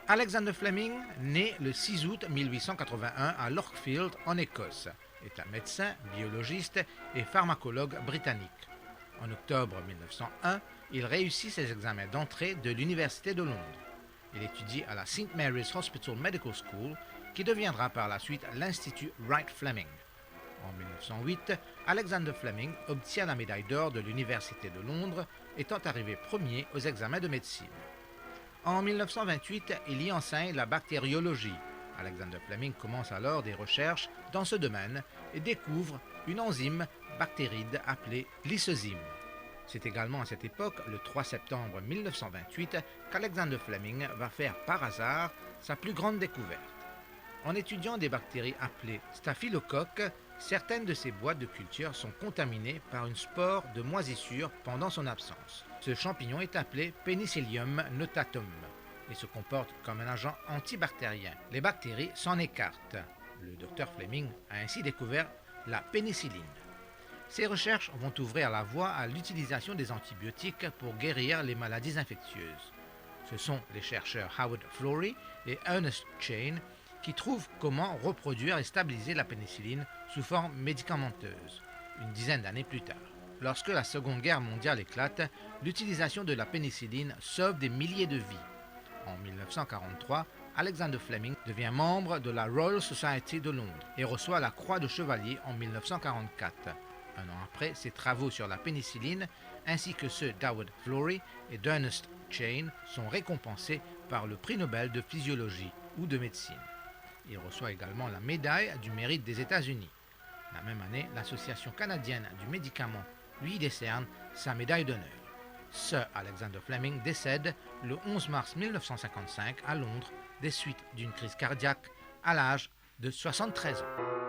Alexander Fleming, né le 6 août 1881 à Lochfield, en Écosse, est un médecin, biologiste et pharmacologue britannique. En octobre 1901, il réussit ses examens d'entrée de l'Université de Londres. Il étudie à la St. Mary's Hospital Medical School, qui deviendra par la suite l'Institut Wright Fleming. En 1908, Alexander Fleming obtient la médaille d'or de l'Université de Londres, étant arrivé premier aux examens de médecine. En 1928, il y enseigne la bactériologie. Alexander Fleming commence alors des recherches dans ce domaine et découvre une enzyme bactéride appelée lysozyme. C'est également à cette époque, le 3 septembre 1928, qu'Alexander Fleming va faire par hasard sa plus grande découverte. En étudiant des bactéries appelées staphylocoques, certaines de ces boîtes de culture sont contaminées par une spore de moisissure pendant son absence. Ce champignon est appelé Penicillium notatum et se comporte comme un agent antibactérien. Les bactéries s'en écartent. Le docteur Fleming a ainsi découvert la pénicilline. Ces recherches vont ouvrir la voie à l'utilisation des antibiotiques pour guérir les maladies infectieuses. Ce sont les chercheurs Howard Florey et Ernest Chain qui trouvent comment reproduire et stabiliser la pénicilline sous forme médicamenteuse, une dizaine d'années plus tard. Lorsque la Seconde Guerre mondiale éclate, l'utilisation de la pénicilline sauve des milliers de vies. En 1943, Alexander Fleming devient membre de la Royal Society de Londres et reçoit la Croix de Chevalier en 1944. Un an après, ses travaux sur la pénicilline, ainsi que ceux d'Howard Florey et d'Ernest Chain, sont récompensés par le prix Nobel de physiologie ou de médecine. Il reçoit également la médaille du mérite des États-Unis. La même année, l'Association canadienne du médicament lui décerne sa médaille d'honneur. Sir Alexander Fleming décède le 11 mars 1955 à Londres des suites d'une crise cardiaque à l'âge de 73 ans.